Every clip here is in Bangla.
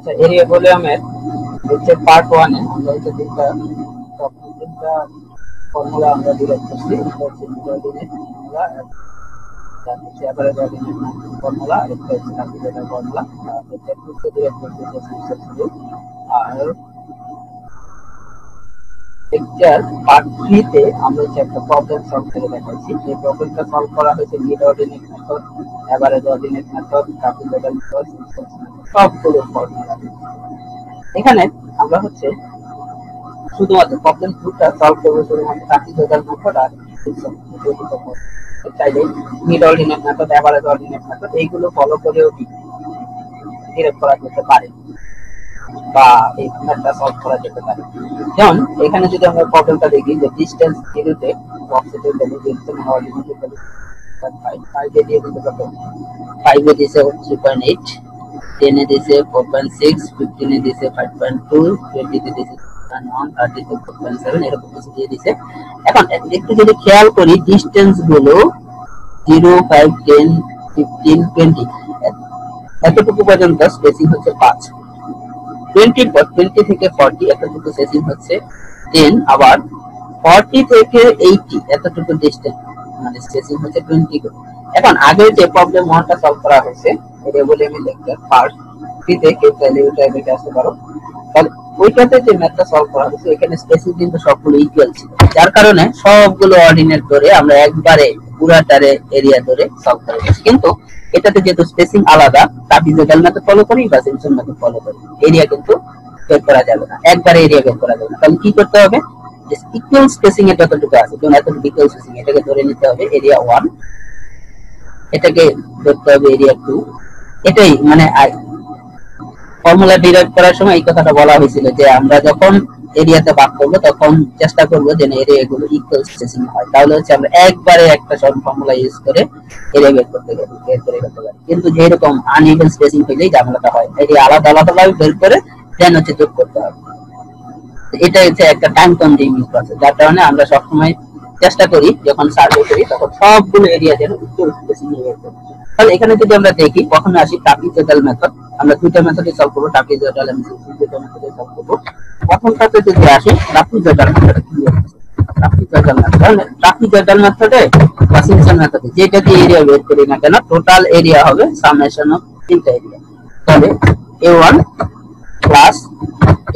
আচ্ছা, এরিয়া ভলিউমের হচ্ছে পার্ট 1 এ আমরা হচ্ছে তিনটা ফর্মুলা আমরা ডিরাইভ করছি। এটা হচ্ছে কোঅর্ডিনেট ফর্মুলা, তারপর হচ্ছে এভারেজ কোঅর্ডিনেট ফর্মুলা, আর একটা হচ্ছে ট্রাপিজয়েডাল ফর্মুলা। এটা টুকে ডিরাইভ করছি সাকসেসফুলি। আর লেকচার পার্ট 3 তে আমরা হচ্ছে একটা প্রবলেম সলভ করে দেখাইছি। এই প্রবলেমটা সলভ করা হয়েছে mid ordinate method, average ordinate method, trapezoidal method, সবগুলো ফর্মুলা। এখানে আমরা হচ্ছে শুধুমাত্র প্রবলেম 2টা সলভ করবো শুধুমাত্র ট্রাপিজয়েডাল মেথড আর চাইলে mid ordinate method, average ordinate method এইগুলো ফলো করেও ডিরাইভ করা যেতে পারে বা এই ম্যাথটা সলভ করা যেতে পারে। যেমন এখানে যদি আমরা প্রবলেমটা দেখি যে ডিসটেন্স জিরোতে বক্সের ভ্যালু দিচ্ছে না, অর্ডিনেটের ভ্যালু 5 এ দিয়ে দিতে কত, 5 এ দিছে 3.8, 10 এ দিছে 4.6, 15 এ দিছে 5.2, 20 এ দিছে 1, 30 তে 4.7, এরকম কিছু দিয়ে দিছে। এখন একটু যদি খেয়াল করি ডিসটেন্স গুলো 0, 5, 10, 15, 20 এতটুকু পর্যন্ত স্পেসিং হচ্ছে 5। 20 থেকে 40 এতটুকু স্পেসিং হচ্ছে 10, আবার 40 থেকে 80 এতটুকু ডিসটেন্স মানে স্পেসিং হচ্ছে 20 করে। এখন আগের যে প্রবলেম 1টা সলভ করা হয়েছে এটা বলে আমি লেকচার পার্ট 3 তে কেউ চাইলে ওইটা দেখে আসতে পারো। তাহলে ওইটাতে যে ম্যাথটা সলভ করা হয়েছে এখানে স্পেসিং কিন্তু সবগুলো ইকুয়াল ছিল, যার কারণে সবগুলো অর্ডিনেট ধরে আমরা একবারে পুরাটারে এরিয়া ধরে সলভ করে দিয়েছি। কিন্তু এটাতে যেহেতু স্পেসিং আলাদা, ট্রাপিজয়েডাল মেথড ফলো করি বা সিম্পসন মেথড ফলো করি, এরিয়া কিন্তু বের করা যাবে না, একবারে এরিয়া বের করা যাবে না। তাহলে কি করতে হবে, যে ইকুয়াল স্পেসিং এর যতটুকু আছে, যেমন এতটুকু ইকুয়াল স্পেসিং, এটাকে ধরে নিতে হবে এরিয়া 1, এটাকে ধরতে হবে এরিয়া 2। এটাই মানে ফর্মুলা ডিরাইভ করার সময় এই কথাটা বলা হয়েছিল যে আমরা যখন এরিয়াতে ভাগ করবো তখন চেষ্টা করবো যে এরিয়া গুলো ইকুয়াল স্পেসিং হয়, তাহলে হচ্ছে আমরা একবারে একটা সব ফর্মুলা ইউজ করে এরিয়া বের করতে পারি। কিন্তু যেরকম আনইভেন স্পেসিং হইলেই ঝামেলাটা হয়, এরিয়া আলাদা আলাদা ভাবে বের করে দেন হচ্ছে যোগ করতে হবে। এটা হচ্ছে একটা টাইম কনজিউমিং প্রসেস, যার কারণে আমরা সবসময় চেষ্টা করি যখন সার্ভে করি তখন সবগুলো এরিয়া যেন ইকুয়াল স্পেসিং বের করি। তাহলে এখানে যদি আমরা দেখি প্রথমে আসি ট্রাপিজয়েডাল মেথড, আমরা দুইটা মেথডে সলভ করব, ট্রাপিজয়েডাল এবং দুইটা মেথডে সলভ করব। প্রথমটাতে যদি আসি ট্রাপিজয়েডাল মেথড কি আছে, ট্রাপিজয়েডাল মেথডে বা সিম্পসন মেথডে যেটা দিয়ে এরিয়া বের করি না কেন টোটাল এরিয়া হবে সামেশন অফ তিনটা এরিয়া। তাহলে a1 plus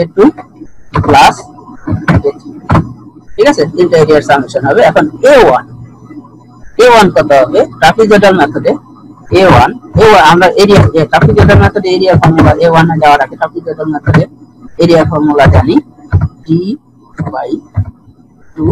a2 plus a3, ঠিক আছে, তিনটা এরিয়ার সামেশন হবে। এখন a1 কত হবে ট্রাপিজয়েডাল মেথডে, a1 আমরা এরিয়া ট্রাপিজয়েডাল মেথডে এরিয়া ফর্মুলা a1 এ যাওয়ার আগে ট্রাপিজয়েডাল মেথডে এরিয়া ফর্মুলা জানি d/2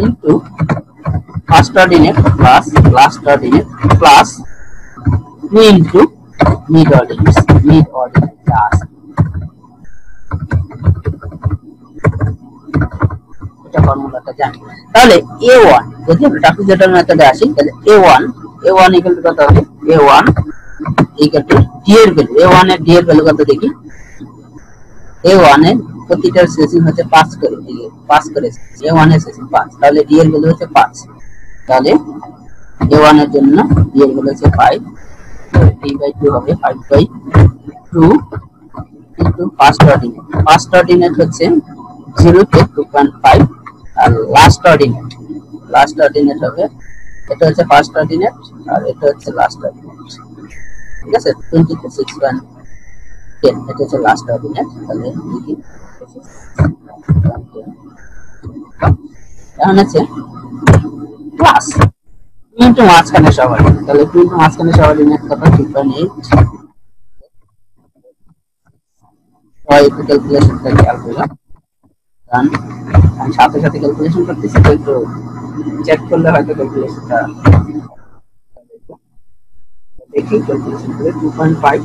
into first ordinate plus last ordinate plus 2 into mid ordinate plus এটা ফর্মুলাটা জানি। তাহলে a1 যদি আমরা ট্রাপিজয়েডাল মেথডে আসি তাহলে a1 ইকুয়াল টু কত হবে, a1 ইকুয়াল টু d এর ভ্যালু, a1 এর d এর ভ্যালু কত দেখি, a1 এর প্রতিটা স্পেসিং হচ্ছে 5 করে, 5 করে a1 এর স্পেসিং 5, তাহলে d এর ভ্যালু হচ্ছে 5। তাহলে a1 এর জন্য d এর ভ্যালু হচ্ছে 5, d/2 হবে 5/2 ইনটু ফার্স্ট অর্ডিনেট হচ্ছে 0 তে 2.5, আর লাস্ট অর্ডিনেট হবে, এটা হচ্ছে ফার্স্ট অর্ডিনেট আর এটা হচ্ছে লাস্ট অর্ডিনেট, ঠিক আছে, 20 তে 6.10, এটা হচ্ছে লাস্ট অর্ডিনেট। তাহলে লিখি এখন আছে প্লাস ইনটু মাঝখানে সব অর্ডিনেট, তাহলে 2 ইনটু মাঝখানে সব অর্ডিনেট কত 2.8। একটু ক্যালকুলেশনটা খেয়াল করলাম, কারণ আমি সাথে সাথে ক্যালকুলেশন করতেছি তো একটু চেক করলে হয়তো ক্যালকুলেশনটা দেখি। ক্যালকুলেশন করে 2.5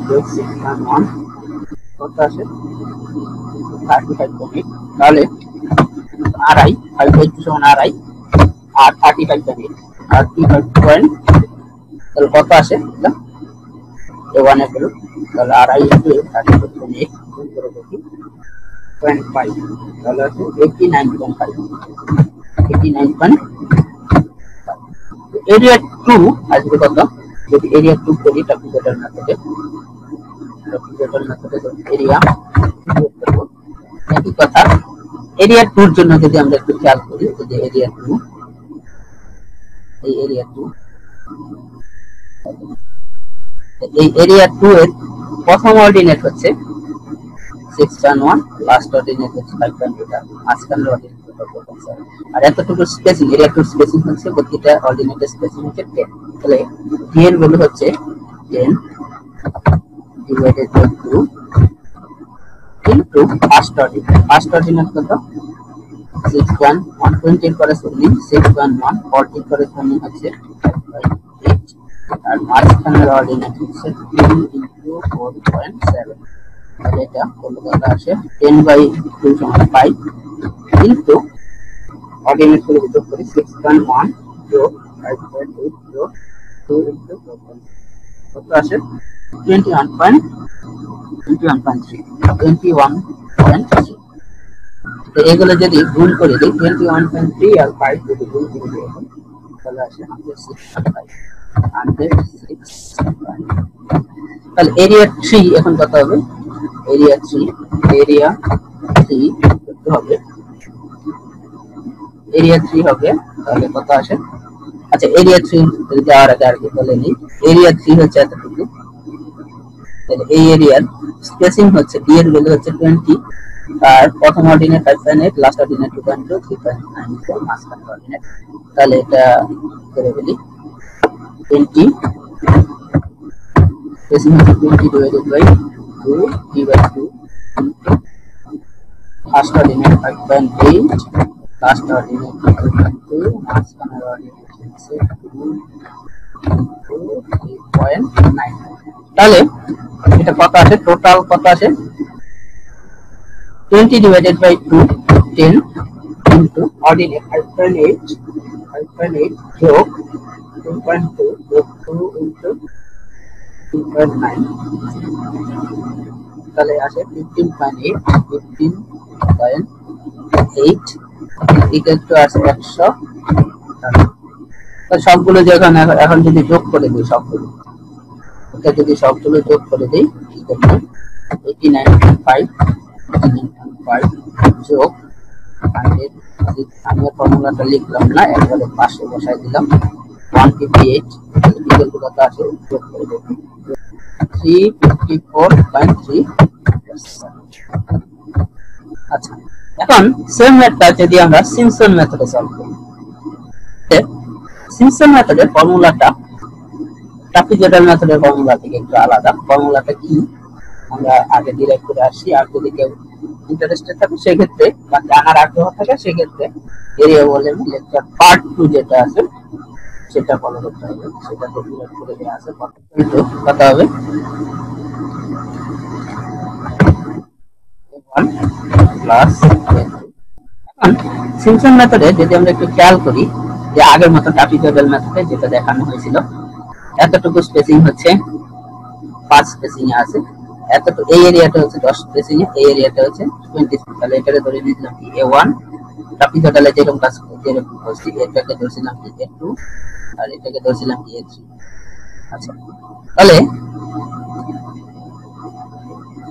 যোগ 6.1 কত আসে 35.8, তাহলে আড়াই 5/2 সমান আড়াই আর 35.8 আর 35 তাহলে কত আসে এটা a1 এর ভ্যালু, তাহলে আড়াই ইনটু 35.8 গুণ করে দেখি 0.5, তাহলে আছে 89.5। এরিয়া 2 আসবে কত, যদি এরিয়া 2 করি ট্রাপিজয়েডাল মেথডে ট্রাপিজয়েডাল মেথডে এরিয়া একই কথা। এরিয়া 2 এর জন্য যদি আমরা একটু খেয়াল করি, যে এরিয়া 2, এই এরিয়া 2, এই এরিয়া 2 এর প্রথম অর্ডিনেট হচ্ছে 6.1, লাস্ট অর্ডিনেট হচ্ছে 5.2, মাঝখানের অর্ডিনেট হচ্ছে, আর এতটুকু স্পেসিং, এরিয়া 2 স্পেসিং হচ্ছে প্রতিটা অর্ডিনেটের স্পেসিং হচ্ছে 10। তাহলে d এর ভ্যালু হচ্ছে 10 divided by 2 into first ordinate. First ordinate কত? 6.1, 20 এর করেসপন্ডিং 6.1, 40 করেসপন্ডিং হচ্ছে 5/8, আর মাঝখানের অর্ডিনেট হচ্ছে 2 ইনটু 4.7। তাহলে এটা কত আসে? 10/2 সমান 5 ইনটু অর্ডিনেট করে যোগ করি 6.1 যোগ 5/8 যোগ 2 ইনটু 4.7 কত আসে? 21.3। তো এগুলো যদি গুণ করে দিই 21.3 আর 5 যদি গুণ করে দিই তাহলে আসে 106.5। তাহলে এরিয়া 3 এখন কত হবে? এরিয়া 3 কত হবে? এরিয়া 3 হবে তাহলে কত আসে? আচ্ছা, এরিয়া 3 যদি যাওয়ার আগে আর কি বলে নিই, এরিয়া 3 হচ্ছে এতটুকু। তাহলে এই এরিয়ার স্পেসিং হচ্ছে d এর ভ্যালু হচ্ছে 20, আর প্রথম অর্ডিনেট 5.8, লাস্ট অর্ডিনেট 2.2, 3.9 মাঝখানে অর্ডিনেট। তাহলে এটা করে বলি 20 স্পেসিং হচ্ছে 20 divided by 2 d/2 into first ordinate 5.8, last ordinate 2.2, মাঝখানে অর্ডিনেট হচ্ছে 2 ইনটু 3.9। তাহলে এটা কত আসে? টোটাল কত আসে? 20 divided by 2, 10 into ordinate 5.8 যোগ 2.2 যোগ 2 into 2.9, তাহলে আসে 15.8 ইকুয়াল টু আসে 100। তো সবগুলো যখন এখন যদি যোগ করে দিই, সবগুলো এটা যদি সবগুলো যোগ করে দিই ইকুয়াল টু 89.5 যোগ 100। আমি ফর্মুলাটা লিখলাম না, একবারে পাশে বসাই দিলাম 158 ইকুয়াল টু কত আসে? যোগ করে দেব 354.3। আচ্ছা, এখন সেম মেথড যদি আমরা সিম্পসন মেথডে সলভ করি, সিম্পসন মেথডের ফর্মুলাটা ট্রাপিজয়েডাল মেথডের ফর্মুলা থেকে একটু আলাদা। ফর্মুলাটা কি আমরা আগে ডিরাইভ করে আসি, আর যদি কেউ ইন্টারেস্টেড থাকে সেক্ষেত্রে বা জানার আগ্রহ থাকে সেক্ষেত্রে এরিয়া ভলিউম লেকচার পার্ট 2 যেটা আছে সেটা ফলো করতে হবে, সেটাতে ডিরাইভ করে দেওয়া আছে। কত হবে? 1 প্লাস। এখন সিম্পসন মেথডে যদি আমরা একটু খেয়াল করি, যে আগের মতো ট্রাপিজয়েডাল মেথডে যেটা দেখানো হয়েছিল, এতটুকু স্পেসিং হচ্ছে 5 স্পেসিং এ আছে, এতটুকু এই এরিয়াটা হচ্ছে 10 স্পেসিং এ, এই এরিয়াটা হচ্ছে 20। তাহলে এটাকে ধরে নিয়েছিলাম কি A1, ট্রাপিজয়েডালে যেরকম কাজ যেরকম করছি, এটাকে ধরছিলাম কি A2, আর এটাকে ধরছিলাম কি A3। আচ্ছা, তাহলে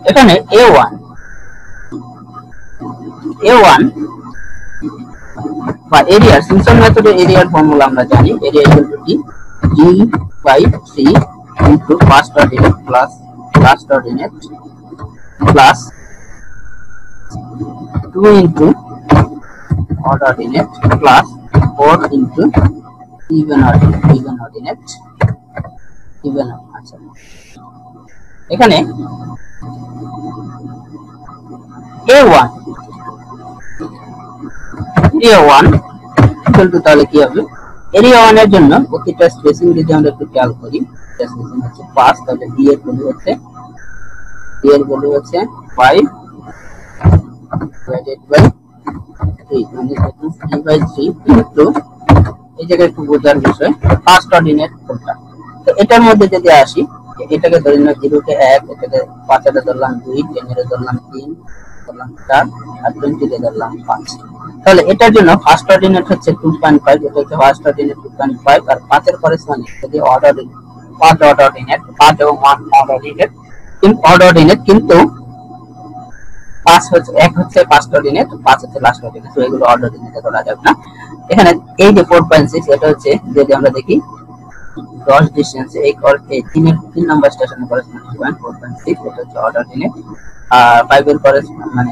এখানে A1 বা এরিয়া, সিম্পসন মেথডে এরিয়ার ফর্মুলা আমরা জানি, area equal to D/3 into first ordinate plus last ordinate plus 2 into odd ordinate plus 4 into even ordinate. আচ্ছা, এখানে A1 এরিয়া 1 ইকুয়াল টু, তাহলে কি হবে? এরিয়া 1 এর জন্য প্রতিটা স্পেসিং যদি আমরা একটু খেয়াল করি, স্পেসিং হচ্ছে 5, তাহলে d এর ভ্যালু হচ্ছে 5 ডিভাইডেড বাই 3 মানে 3/3 ইনটু, এই জায়গায় একটু বোঝার বিষয়, ফার্স্ট অর্ডিনেট কোনটা। তো এটার মধ্যে যদি আসি, এটাকে ধরে নিলাম 0 কে 1, এটাকে 5 এর ধরলাম 2, 10 এর ধরলাম 3, ধরলাম 4, আর 20 এর ধরলাম 5। তাহলে এটার জন্য ফার্স্ট অর্ডিনেট হচ্ছে 2.5, এটা হচ্ছে ফার্স্ট অর্ডিনেট 2.5, আর 5 এর করেসপন্ডিং যদি অড অর্ডিনেট 5 অড অর্ডিনেট 5 এবং 1 অড অর্ডিনেট অড অর্ডিনেট, কিন্তু 5 হচ্ছে 1 হচ্ছে ফার্স্ট অর্ডিনেট, 5 হচ্ছে লাস্ট অর্ডিনেট, তো এগুলো অড অর্ডিনেটে ধরা যাবে না। এখানে এই যে 4.6 এটা হচ্ছে যদি আমরা দেখি 10 ডিসটেন্স এই 3 নাম্বার স্টেশনে করেসপন্ডিং পয়েন্ট 4.6, এটা হচ্ছে অড অর্ডিনেট। আর 5 এর মানে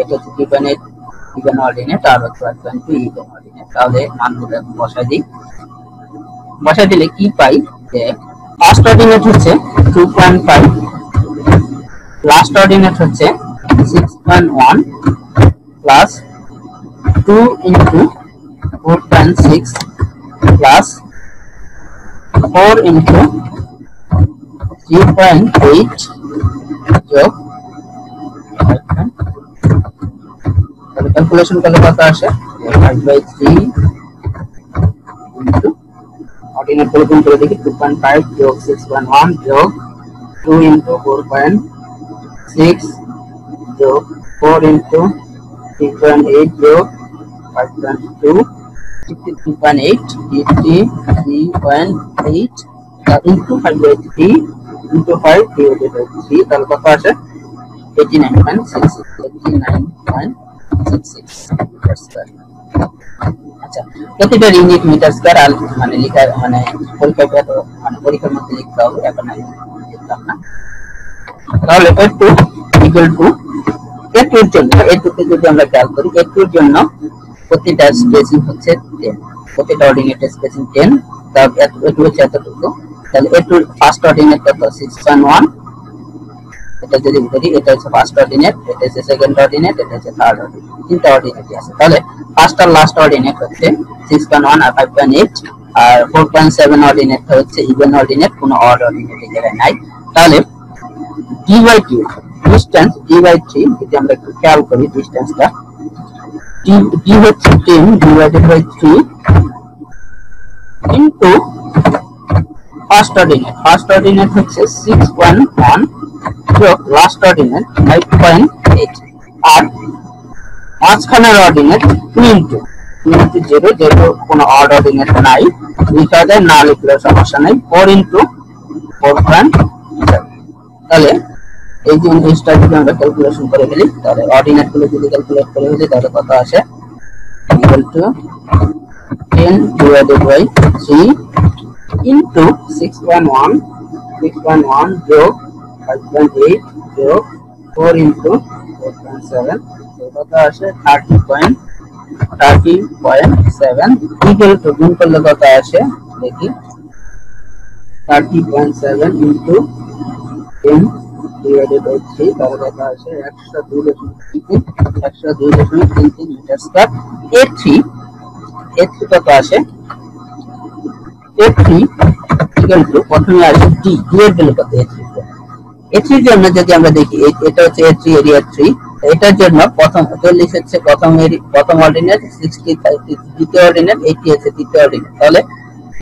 এটা হচ্ছে 3.8 ইভেন অর্ডিনেট, আর হচ্ছে 1.2 ইভেন অর্ডিনেট। তাহলে মানগুলো বসাই দিই, বসাই দিলে কি পাই যে ফার্স্ট অর্ডিনেট হচ্ছে 2.5, লাস্ট অর্ডিনেট হচ্ছে 6.1 প্লাস 2 into 4.6 প্লাস 4 into 3.8 যোগ, তাহলে ক্যালকুলেশন করলে কত আসে 5/3 into অর্ডিনেট গুলো গুণ করে দেখি 2.5 যোগ 6.1 যোগ 2 into 4.6 যোগ 4 into 3.8 যোগ 5.2 53.8 into 5/3 into 5 divided by 3, তাহলে কত আসে 89.66 মিটার স্কয়ার। আচ্ছা, প্রতিটা ইউনিট মিটার স্কয়ার আর মানে লেখা মানে পরীক্ষায় তো মানে পরীক্ষার মধ্যে লিখতে হবে, এখন আমি লিখলাম না। তাহলে f2 equal to f2 এর জন্য, f2 তে যদি আমরা খেয়াল করি, f2 এর জন্য প্রতিটা স্পেসিং হচ্ছে 10, প্রতিটা অর্ডিনেটের স্পেসিং 10, তাহলে f2 হচ্ছে এতটুকু। তাহলে f2 ফার্স্ট অর্ডিনেট কত 6.1, এটা যদি ধরি এটা হচ্ছে ফার্স্ট অর্ডিনেট, এটা হচ্ছে সেকেন্ড অর্ডিনেট, এটা হচ্ছে থার্ড অর্ডিনেট, তিনটা অর্ডিনেটই আছে। তাহলে ফার্স্ট আর লাস্ট অর্ডিনেট হচ্ছে 6.1 আর 5.8, আর 4.7 অর্ডিনেট হচ্ছে ইভেন অর্ডিনেট, কোনো অড অর্ডিনেট এই জায়গায় নাই। তাহলে d/2 ডিসটেন্স d/3 যদি আমরা একটু খেয়াল করি, ডিসটেন্সটা d হচ্ছে 10 divided by 3 into first ordinate, first ordinate হচ্ছে 6.1 যোগ লাস্ট অর্ডিনেট 5.8, আর মাঝখানের অর্ডিনেট 2 into 0, যেহেতু কোনো অড অর্ডিনেট নাই লিখা যায়, না লিখলেও সমস্যা নাই, 4 into 4.7। তাহলে এই যে জিনিসটা যদি আমরা ক্যালকুলেশন করে ফেলি, তাহলে অর্ডিনেট গুলো যদি ক্যালকুলেট করে ফেলি তাহলে কত আসে equal to 10 divided by 3 into 6.1 যোগ 5.8 যোগ 4 into 4.7, কত আসে 30.7 equal to গুণ করলে কত আসে দেখি 30.7 into 10 divided by 3, তাহলে কত আসে 102.33 মিটার স্কয়ার। a3 কত আসে a3 equal to প্রথমে আসে d এর ভ্যালু কত a3 এর জন্য যদি আমরা দেখি এটা হচ্ছে a3 এরিয়া 3, এটার জন্য প্রথম 40 হচ্ছে প্রথম অর্ডিনেট, 65 দ্বিতীয় অর্ডিনেট, 80 হচ্ছে তৃতীয় অর্ডিনেট। তাহলে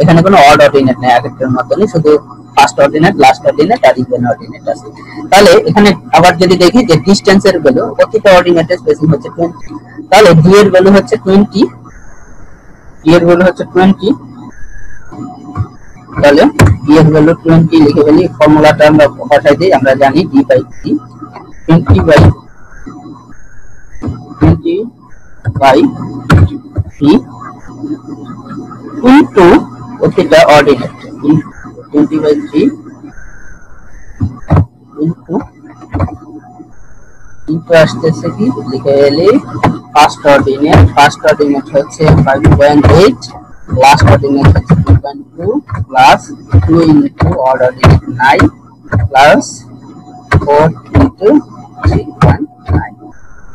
এখানে কোনো অড অর্ডিনেট নেই, আগেরটার মতনই, শুধু ফার্স্ট অর্ডিনেট, লাস্ট অর্ডিনেট আর ইভেন অর্ডিনেট আছে। তাহলে এখানে আবার যদি দেখি যে ডিসটেন্সের ভ্যালু প্রতিটা অর্ডিনেটের স্পেসিং হচ্ছে 20, তাহলে d এর ভ্যালু হচ্ছে 20, d এর ভ্যালু হচ্ছে 20, তাহলে d এর ভ্যালু 20 লিখে ফেলি, ফর্মুলাটা আমরা বসাই দেই, আমরা জানি d/3 20/3 into প্রতিটা অর্ডিনেট 20/3 into আসতেছে কি লিখে এলি ফার্স্ট অর্ডিনেট হচ্ছে 5.8, লাস্ট অর্ডিনেট হচ্ছে 2.2 plus 2 into odd ordinate 9 plus 4 into 3.9।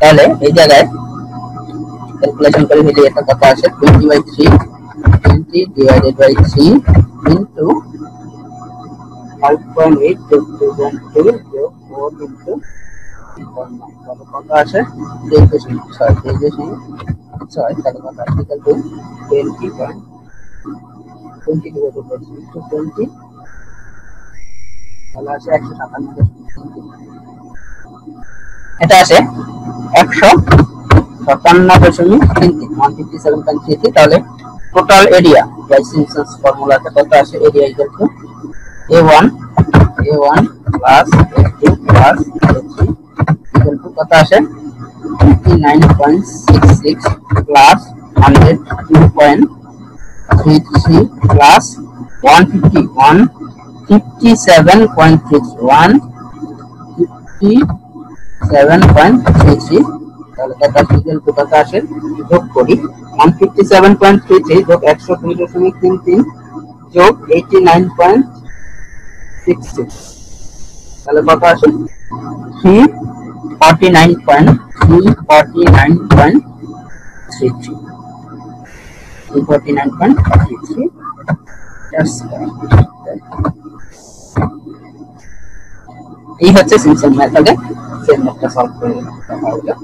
তাহলে এই জায়গায় ক্যালকুলেশন করে ফেলি, এটা কত আসে 20/3 20 divided by 3 into 5.8 যোগ 2.2 যোগ 4 into 3.9, তাহলে কত আসে 23.6, তাহলে কত আসে equal to 20 divided by 3 to 20, তাহলে আসে 157, এটা আসে 157.33, তাহলে টোটাল এরিয়া বাই সিম্পসন্স ফর্মুলাতে কত আসে area equal to a1 plus a2 plus equal to কত আসে 59.66 প্লাস 102.33 প্লাস 157.33 তাহলে কত ইকুয়াল টু কত আসে যোগ করি 157.33 যোগ 102.33 যোগ 89.66 তাহলে কত আসে 349.33 এই হচ্ছে সিম্পসন মেথডে সেম ম্যাথটা সলভ করে দেখা হলো।